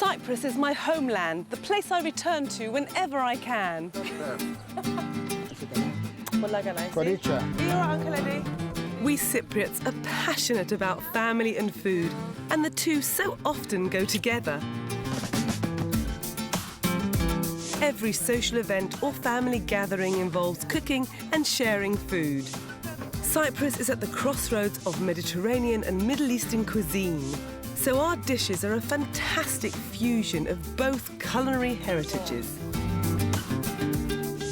Cyprus is my homeland, the place I return to whenever I can. We Cypriots are passionate about family and food, and the two so often go together. Every social event or family gathering involves cooking and sharing food. Cyprus is at the crossroads of Mediterranean and Middle Eastern cuisine, so our dishes are a fantastic fusion of both culinary heritages.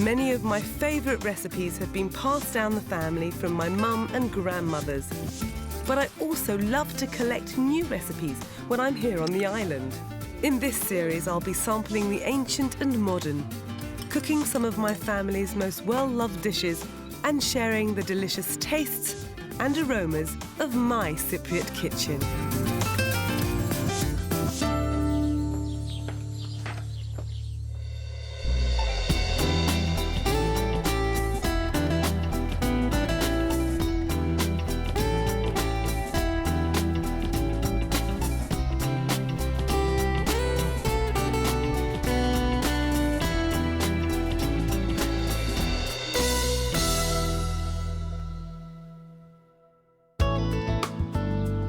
Many of my favourite recipes have been passed down the family from my mum and grandmothers, but I also love to collect new recipes when I'm here on the island. In this series, I'll be sampling the ancient and modern, cooking some of my family's most well-loved dishes and sharing the delicious tastes and aromas of my Cypriot kitchen.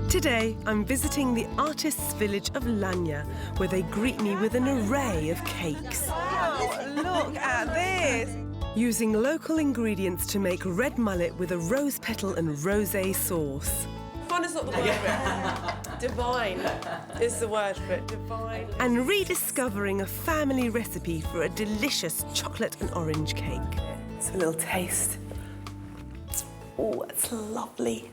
Today, I'm visiting the artists' village of Lania, where they greet me with an array of cakes. Wow, look at this! Using local ingredients to make red mullet with a rose petal and rosé sauce. Fun is not the word for it. Divine is the word for it. Divine. And rediscovering a family recipe for a delicious chocolate and orange cake. It's a little taste. Oh, it's lovely.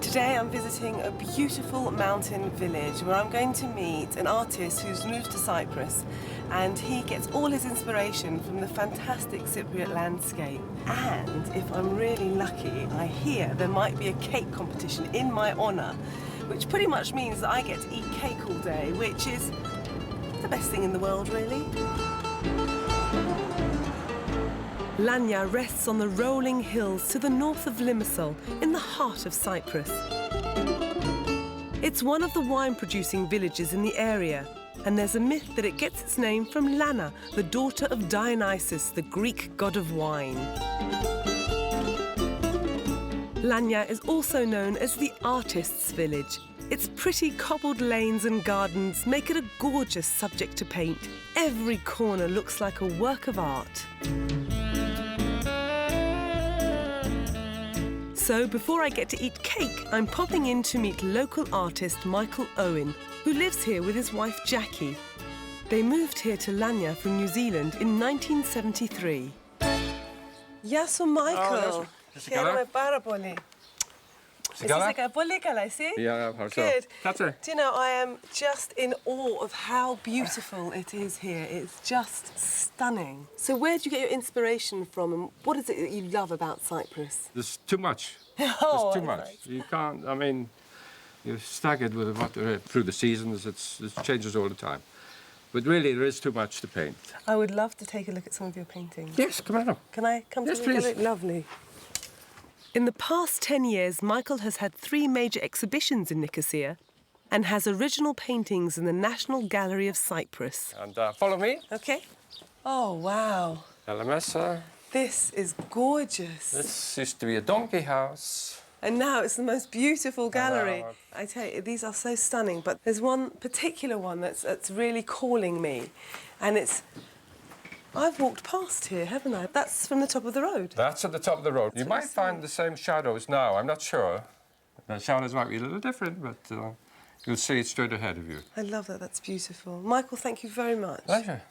Today I'm visiting a beautiful mountain village where I'm going to meet an artist who's moved to Cyprus, and he gets all his inspiration from the fantastic Cypriot landscape. And if I'm really lucky, I hear there might be a cake competition in my honour, which pretty much means that I get to eat cake all day, which is the best thing in the world, really. Lania rests on the rolling hills to the north of Limassol, in the heart of Cyprus. It's one of the wine-producing villages in the area, and there's a myth that it gets its name from Lana, the daughter of Dionysus, the Greek god of wine. Lania is also known as the artists' village. Its pretty cobbled lanes and gardens make it a gorgeous subject to paint. Every corner looks like a work of art. So before I get to eat cake, I'm popping in to meet local artist Michael Owen, who lives here with his wife Jackie. They moved here to Lania from New Zealand in 1973. Γεια σου, Michael. Χαίρομαι πάρα πολύ. Καλά. Πολύ καλά, εσύ? Yeah, ευχαριστώ. Good. Κάτσε. Do you know, I am just in awe of how beautiful it is here. It's just stunning. So where do you get your inspiration from, and what is it that you love about Cyprus? There's too much. Oh, There's too much. Nice. You can't, I mean, you're staggered with what through the seasons. It changes all the time. But really, there is too much to paint. I would love to take a look at some of your paintings. Yes, come on. Can I come Yes, to look at please. it? Lovely. In the past 10 years, Michael has had 3 major exhibitions in Nicosia and has original paintings in the National Gallery of Cyprus. And follow me. Okay. Oh, wow. Alamessa. This is gorgeous. This used to be a donkey house. And now it's the most beautiful gallery. Wow. I tell you, these are so stunning, but there's one particular one that's really calling me, and it's... I've walked past here, haven't I? That's from the top of the road. That's at the top of the road. You what might I'm find the same shadows now. I'm not sure. The shadows might be a little different, but you'll see it straight ahead of you. I love that. That's beautiful. Michael, thank you very much. Pleasure.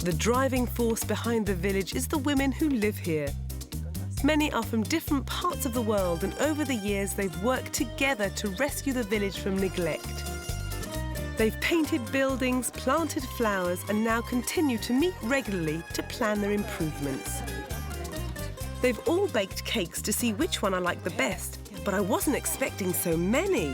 The driving force behind the village is the women who live here. Many are from different parts of the world, and over the years they've worked together to rescue the village from neglect. They've painted buildings, planted flowers, and now continue to meet regularly to plan their improvements. They've all baked cakes to see which one I like the best, but I wasn't expecting so many.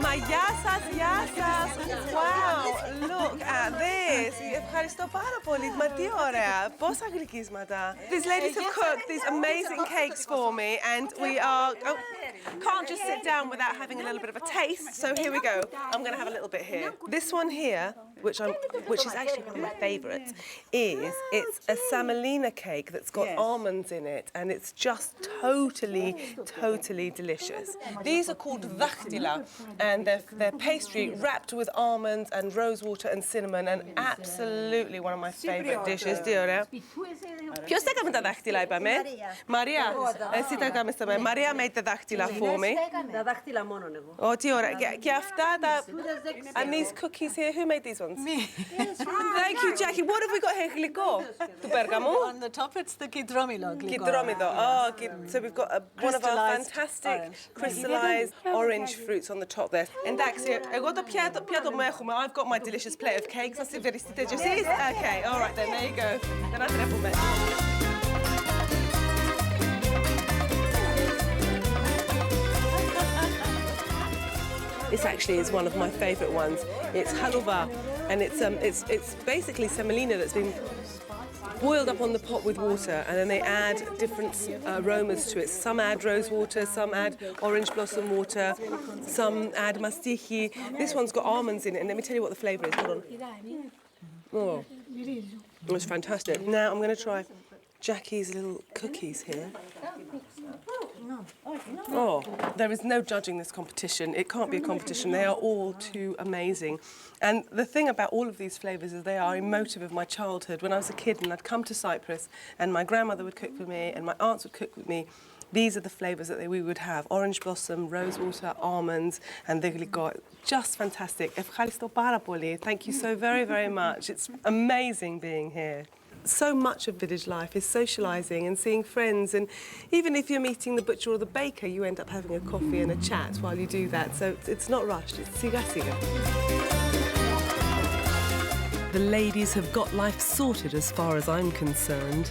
Μα γεια σας, γεια σας. Wow, look at this. Ευχαριστώ πάρα πολύ. Μα τι ωραία. Πόσα γλυκίσματα. These ladies have cooked these amazing cakes for me and we are... can't just sit down without having a little bit of a taste. So here we go. I'm going to have a little bit here. This one here, which is actually one of my favourites, it's a semolina cake that's got almonds in it and it's just totally delicious. These are called daktila and they're pastry wrapped with almonds and rosewater and cinnamon and absolutely one of my favourite dishes. Τι ωραία. Ποιος έκανε τα δάχτυλα, είπαμε? Μαρία. Εσύ τα έκαμε στα μένα. Μαρία made the δάχτυλα for me. Τα δάχτυλα μόνο εγώ. Τι ωραία. Και αυτά τα... And these cookies here, who made these ones? Me. Thank you, Jackie. What have we got here? Γλυκό. Του Πέργαμου. On the top it's the kidromilo. Kidromidho. Oh, so we've got one of our fantastic crystallized orange fruits on the top there. Εντάξει, εγώ το πιάτο μου έχουμε. I've got my delicious plate of cakes. Σας ευχαριστείτε κι εσείς? Okay, all right then, there you go. Δεν άτρεπουμε. This actually is one of my favourite ones. It's halva, and it's basically semolina that's been boiled up on the pot with water, and then they add different aromas to it. Some add rose water, some add orange blossom water, some add mastiki. This one's got almonds in it, and let me tell you what the flavour is. Hold on. Oh, it's fantastic. Now I'm going to try Jackie's little cookies here. Oh, there is no judging this competition. It can't be a competition. They are all too amazing. And the thing about all of these flavours is they are emotive of my childhood. When I was a kid and I'd come to Cyprus and my grandmother would cook for me and my aunts would cook with me, these are the flavours that we would have. Orange blossom, rosewater, almonds and the gliko. Just fantastic. Ευχαριστώ πάρα πολύ. Thank you so very much. It's amazing being here. So much of village life is socialising and seeing friends, and even if you're meeting the butcher or the baker, you end up having a coffee and a chat while you do that. So it's not rushed, it's siga siga. The ladies have got life sorted as far as I'm concerned.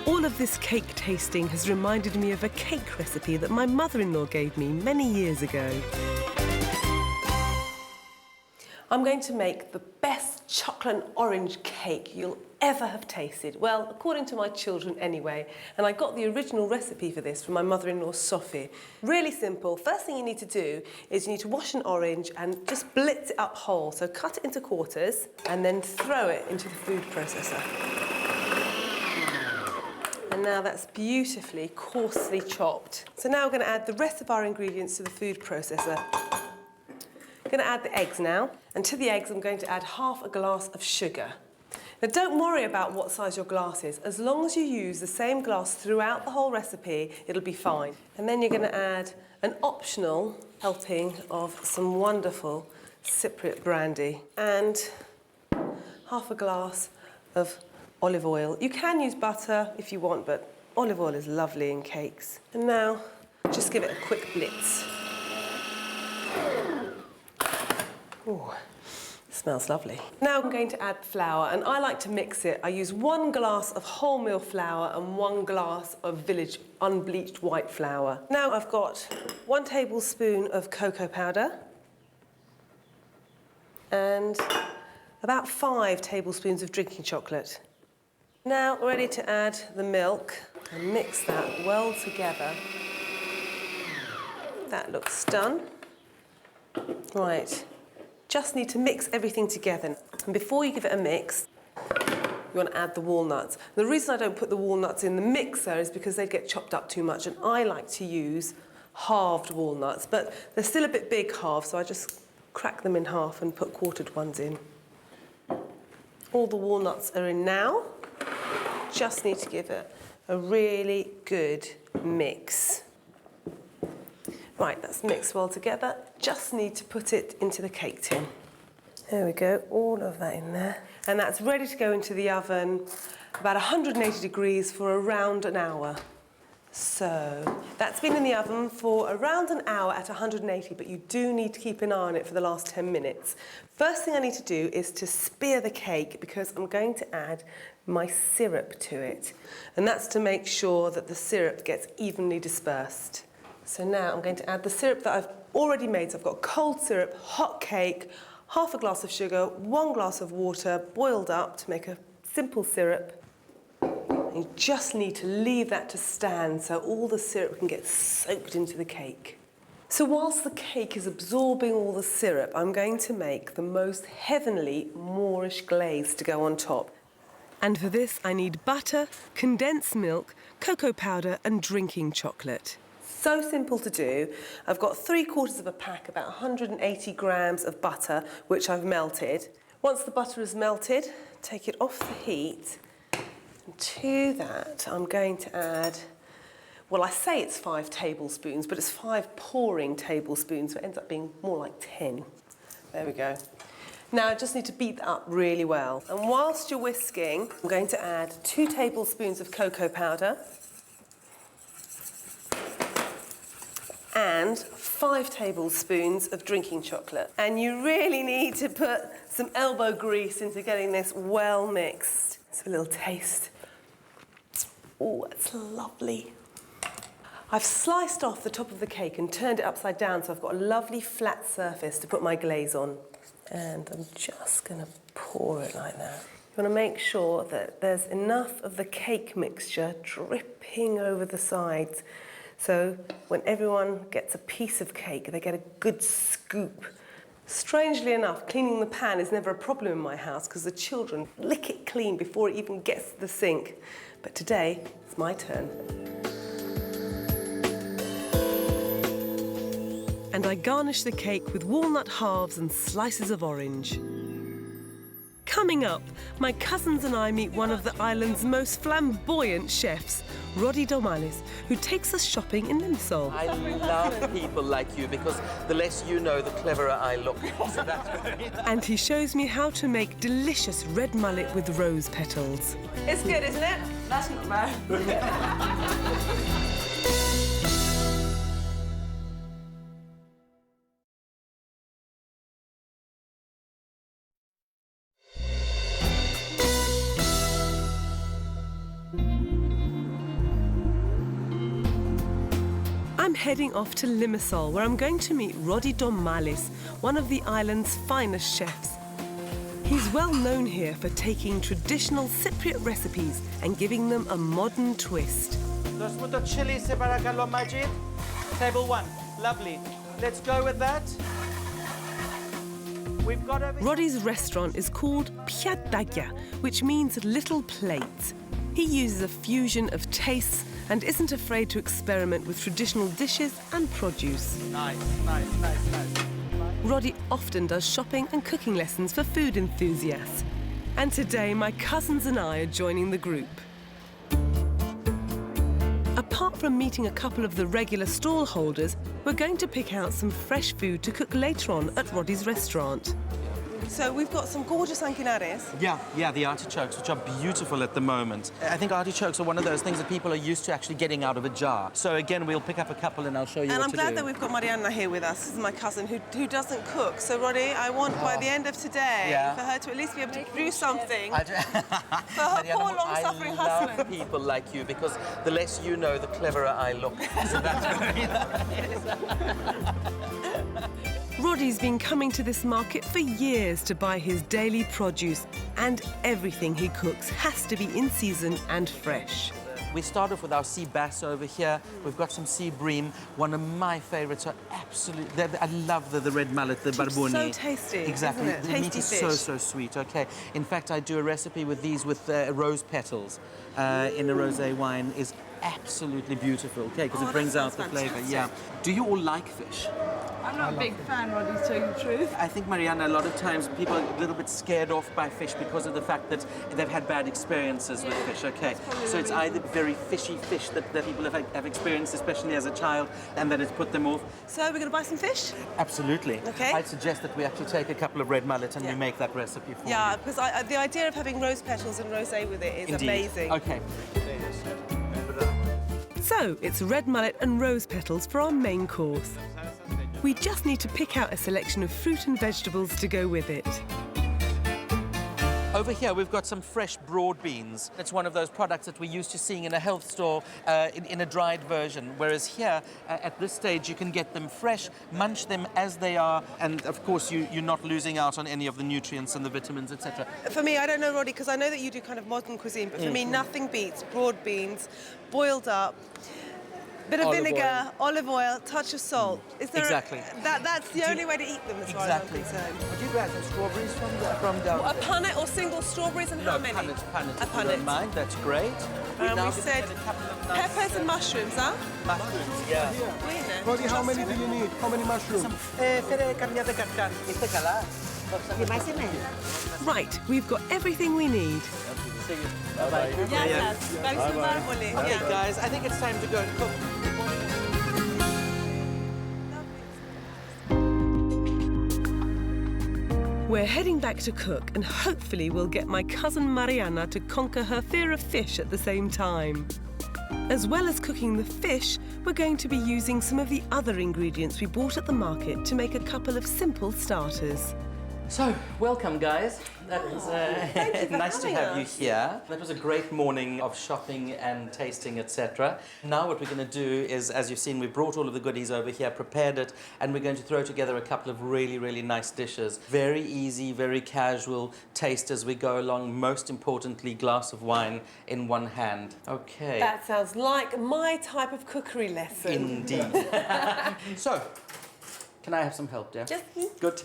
All of this cake tasting has reminded me of a cake recipe that my mother-in-law gave me many years ago. I'm going to make the best chocolate and orange cake you'll ever have tasted. Well, according to my children anyway. And I got the original recipe for this from my mother-in-law, Sophie. Really simple. First thing you need to do is you need to wash an orange and just blitz it up whole. So cut it into quarters and then throw it into the food processor. And now that's beautifully, coarsely chopped. So now we're going to add the rest of our ingredients to the food processor. I'm going to add the eggs now, and to the eggs I'm going to add half a glass of sugar. Now don't worry about what size your glass is. As long as you use the same glass throughout the whole recipe, it'll be fine. And then you're going to add an optional helping of some wonderful Cypriot brandy and half a glass of olive oil. You can use butter if you want, but olive oil is lovely in cakes. And now just give it a quick blitz. Ooh, smells lovely. Now I'm going to add flour, and I like to mix it. I use 1 glass of wholemeal flour and 1 glass of village unbleached white flour. Now I've got 1 tablespoon of cocoa powder and about 5 tablespoons of drinking chocolate. Now ready to add the milk and mix that well together. That looks done. Right. Just need to mix everything together. And before you give it a mix, you want to add the walnuts. The reason I don't put the walnuts in the mixer is because they get chopped up too much, and I like to use halved walnuts, but they're still a bit big half, so I just crack them in half and put quartered ones in. All the walnuts are in now. Just need to give it a really good mix. Right, that's mixed well together. Just need to put it into the cake tin. There we go, all of that in there. And that's ready to go into the oven about 180 degrees for around an hour. So that's been in the oven for around an hour at 180, but you do need to keep an eye on it for the last 10 minutes. First thing I need to do is to spear the cake because I'm going to add my syrup to it. And that's to make sure that the syrup gets evenly dispersed. So now I'm going to add the syrup that I've already made. So I've got cold syrup, hot cake, half a glass of sugar, 1 glass of water boiled up to make a simple syrup. You just need to leave that to stand so all the syrup can get soaked into the cake. So whilst the cake is absorbing all the syrup, I'm going to make the most heavenly Moorish glaze to go on top. And for this, I need butter, condensed milk, cocoa powder and drinking chocolate. So simple to do. I've got 3/4 of a pack, about 180 grams of butter, which I've melted. Once the butter is melted, take it off the heat. And to that, I'm going to add, well, I say it's 5 tablespoons, but it's 5 pouring tablespoons, so it ends up being more like 10. There we go. Now I just need to beat that up really well. And whilst you're whisking, I'm going to add 2 tablespoons of cocoa powder and 5 tablespoons of drinking chocolate. And you really need to put some elbow grease into getting this well mixed. It's a little taste. Oh, it's lovely. I've sliced off the top of the cake and turned it upside down so I've got a lovely flat surface to put my glaze on. And I'm just going to pour it like that. You want to make sure that there's enough of the cake mixture dripping over the sides. So when everyone gets a piece of cake, they get a good scoop. Strangely enough, cleaning the pan is never a problem in my house because the children lick it clean before it even gets to the sink. But today, it's my turn. And I garnish the cake with walnut halves and slices of orange. Coming up, my cousins and I meet one of the island's most flamboyant chefs, Roddy, who takes us shopping in Limassol. I love people like you because the less you know, the cleverer I look. So that's And he shows me how to make delicious red mullet with rose petals. It's good, isn't it? That's not bad. I'm heading off to Limassol, where I'm going to meet Roddy, one of the island's finest chefs. He's well known here for taking traditional Cypriot recipes and giving them a modern twist. Dos muto chili se barakallah majid. Table 1. Lovely. Let's go with that. We've got over... Roddy's restaurant is called Piat Dagya, which means little plate. He uses a fusion of tastes and isn't afraid to experiment with traditional dishes and produce. Nice. Roddy often does shopping and cooking lessons for food enthusiasts. And today, my cousins and I are joining the group. Apart from meeting a couple of the regular stall holders, we're going to pick out some fresh food to cook later on at Roddy's restaurant. So we've got some gorgeous anquinares. Yeah, the artichokes, which are beautiful at the moment. I think artichokes are one of those things that people are used to actually getting out of a jar. So again, we'll pick up a couple and I'll show you And what I'm to glad do. that we've got Mariana here with us. This is my cousin who doesn't cook. So Roddy, I want by the end of today for her to at least be able to produce something for her poor long-suffering husband. I love people like you because the less you know, the cleverer I look. So that's very Roddy's been coming to this market for years to buy his daily produce, and everything he cooks has to be in season and fresh. We start off with our sea bass over here. We've got some sea bream. One of my favourites are absolutely... I love the red mullet, the barbuni. So tasty, exactly. isn't it? The Tasty meat is fish. so sweet. Okay. In fact, I do a recipe with these with rose petals in a rosé wine. Is absolutely beautiful. Okay, because it brings out the flavour. Yeah. Do you all like fish? I'm not a big fan, Roddy, to tell you the truth. I think, Mariana, a lot of times people are a little bit scared off by fish because of the fact that they've had bad experiences with fish, okay? So it's either very fishy fish that people have experienced, especially as a child, and that it's put them off. So we're going to buy some fish? Absolutely. Okay. I'd suggest that we actually take a couple of red mullet and we make that recipe for you. Yeah, because the idea of having rose petals and rosé with it is Indeed. amazing. Okay. So it's red mullet and rose petals for our main course. We just need to pick out a selection of fruit and vegetables to go with it. Over here, we've got some fresh broad beans. It's one of those products that we're used to seeing in a health store in a dried version, whereas here, at this stage, you can get them fresh, munch them as they are, and of course, you're not losing out on any of the nutrients and the vitamins, etc. For me, I don't know, Roddy, because I know that you do kind of modern cuisine, but for me, nothing beats broad beans, boiled up, bit of vinegar, olive oil, touch of salt. Is there Exactly. That's the only way to eat them, as far as I'm concerned. Would you grab some strawberries from down A punnet or single strawberries, and how many? Punnet, A if you don't punnet. mind, that's great. And Now we gonna said add a couple of nice, peppers and mushrooms, huh? mushrooms, yeah. Roddy, how many do you need? How many mushrooms? Fere καμιά δεκαρκά. Είστε καλά? Right, we've got everything we need. Bye-bye. Okay, guys, I think it's time to go and cook. We're heading back to cook, and hopefully we'll get my cousin Mariana to conquer her fear of fish at the same time. As well as cooking the fish, we're going to be using some of the other ingredients we bought at the market to make a couple of simple starters. So, welcome, guys. That was nice to have you here. That was a great morning of shopping and tasting, etc. Now what we're going to do is, as you've seen, we brought all of the goodies over here, prepared it, and we're going to throw together a couple of really, really nice dishes. Very easy, very casual taste as we go along. Most importantly, glass of wine in one hand. Okay. That sounds like my type of cookery lesson. Indeed. So, can I have some help, dear? Yes. Good.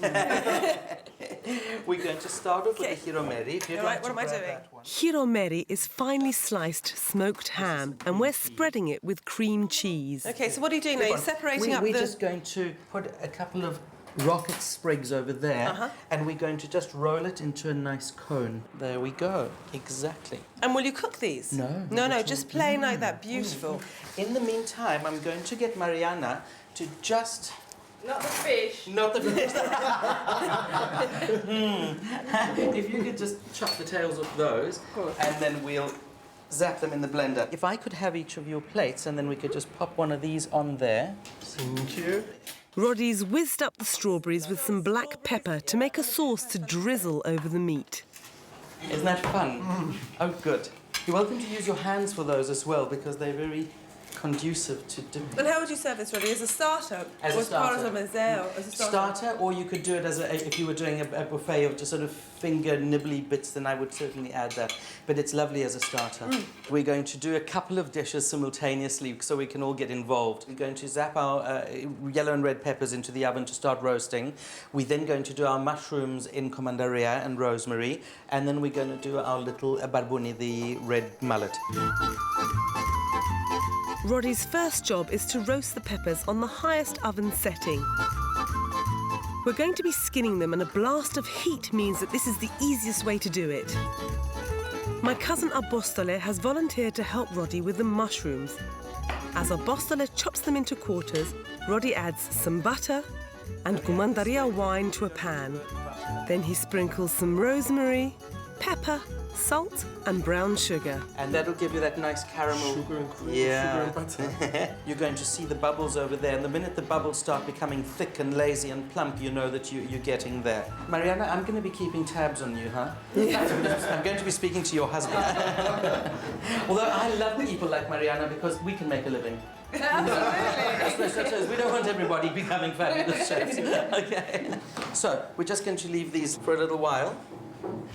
We're going to start off with the hiromeri. If you'd All right, like what to am I grab doing? that one. Hiromeri is finely sliced smoked ham, and we're spreading it with cream cheese. Okay, so what are you doing now? You're separating up We're the... just going to put a couple of rocket sprigs over there, and we're going to just roll it into a nice cone. There we go. Exactly. And will you cook these? No. No, just plain like that. Beautiful. In the meantime, I'm going to get Mariana to just... Not the fish. Not the fish. If you could just chop the tails off those, and then we'll zap them in the blender. If I could have each of your plates, and then we could just pop one of these on there. Thank you. Roddy's whizzed up the strawberries with some black pepper to make a sauce to drizzle over the meat. Isn't that fun? Oh, good. You're welcome to use your hands for those as well, because they're very conducive to do. And how would you serve this, Roddy? As a starter? As a or starter. As part of a mezze, as a Starter, or you could do it as if you were doing a buffet of just sort of finger nibbly bits, then I would certainly add that. But it's lovely as a starter. We're going to do a couple of dishes simultaneously so we can all get involved. We're going to zap our yellow and red peppers into the oven to start roasting. We're then going to do our mushrooms in comandaria and rosemary, and then we're going to do our little barbuni, the red mullet. Roddy's first job is to roast the peppers on the highest oven setting. We're going to be skinning them, and a blast of heat means that this is the easiest way to do it. My cousin Apostole has volunteered to help Roddy with the mushrooms. As Apostole chops them into quarters, Roddy adds some butter and comandaria wine to a pan. Then he sprinkles some rosemary, pepper, salt and brown sugar. And that'll give you that nice caramel. Sugar and cream, Yeah. sugar and butter. You're going to see the bubbles over there, and the minute the bubbles start becoming thick and lazy and plump, you know that you're getting there. Mariana, I'm going to be keeping tabs on you, huh? I'm going to be speaking to your husband. Although I love people like Mariana because we can make a living. Absolutely. We don't want everybody becoming fabulous chefs. Okay. So, we're just going to leave these for a little while.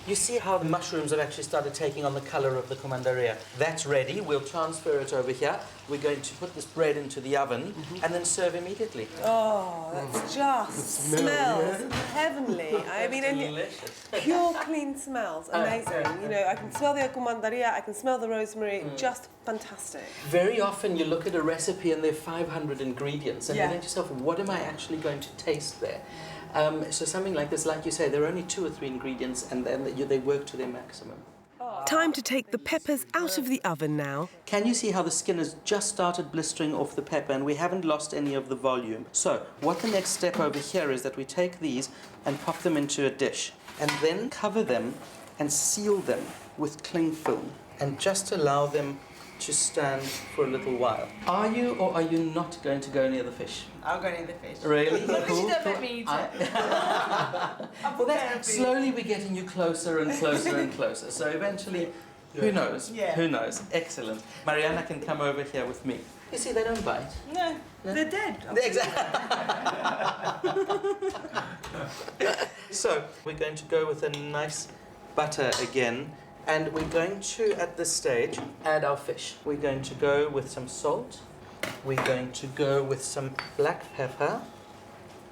You see how the mushrooms have actually started taking on the colour of the comandaria. That's ready. We'll transfer it over here. We're going to put this bread into the oven and then serve immediately. Oh, that's just smells heavenly. I mean, and Delicious. pure clean smells. Amazing. You know, I can smell the comandaria, I can smell the rosemary. Just fantastic. Very often you look at a recipe and there are 500 ingredients and Yeah. you think to yourself, what am I actually going to taste there? So something like this, like you say, there are only 2 or 3 ingredients and then they work to their maximum. Time to take the peppers out of the oven now. Can you see how the skin has just started blistering off the pepper and we haven't lost any of the volume? So what the next step over here is that we take these and pop them into a dish and then cover them and seal them with cling film and just allow them to stand for a little while. Are you or are you not going to go near the fish? I'll go near the fish. Really? As long as you Cool, don't cool. let me eat it. Well, that's slowly we're getting you closer and closer and closer. So eventually, who knows? Yeah. Who knows? Excellent. Mariana can come over here with me. You see, they don't bite. No, they're dead. Exactly. So we're going to go with a nice butter again, and we're going to, at this stage, add our fish. We're going to go with some salt. We're going to go with some black pepper,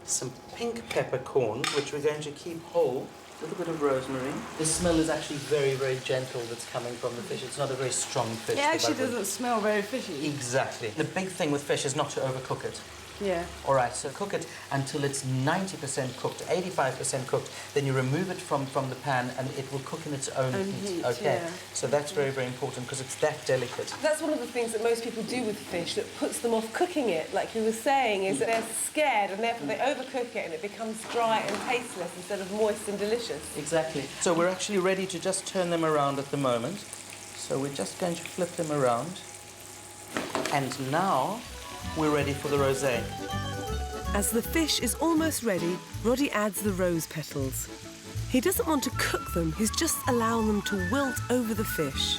some pink peppercorns, which we're going to keep whole. A little bit of rosemary. The smell is actually very, very gentle that's coming from the fish. It's not a very strong fish. It actually doesn't smell very fishy. Exactly. The big thing with fish is not to overcook it. Yeah. All right, so cook it until it's 90% cooked, 85% cooked. Then you remove it from the pan and it will cook in its own heat. Okay, yeah. so that's very, very important because it's that delicate. That's one of the things that most people do with fish that puts them off cooking it, like you were saying, is that they're scared and therefore they overcook it and it becomes dry and tasteless instead of moist and delicious. Exactly. So we're actually ready to just turn them around at the moment. So we're just going to flip them around. And now we're ready for the rosé. As the fish is almost ready, Roddy adds the rose petals. He doesn't want to cook them, he's just allowing them to wilt over the fish.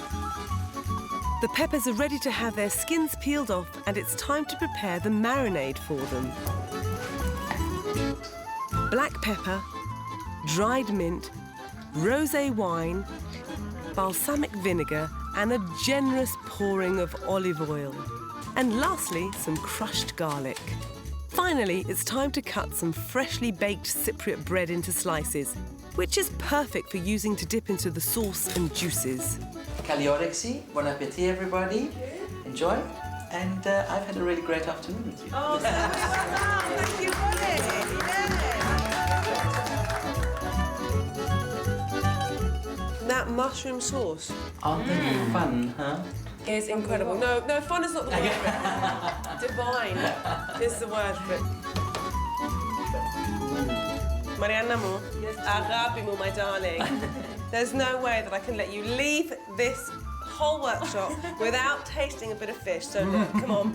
The peppers are ready to have their skins peeled off, and it's time to prepare the marinade for them. Black pepper, dried mint, rosé wine, balsamic vinegar, and a generous pouring of olive oil. And lastly, some crushed garlic. Finally, it's time to cut some freshly baked Cypriot bread into slices, which is perfect for using to dip into the sauce and juices. Kaliorexi, bon appétit everybody. Enjoy. And I've had a really great afternoon with you. Oh, thank you, Roddy. That mushroom sauce Aren't they fun, huh? is incredible. No, fun is not the word for it. Divine is the word for it. Mariana Mo, Agapimo, my darling. There's no way that I can let you leave this whole workshop without tasting a bit of fish. So look, come on.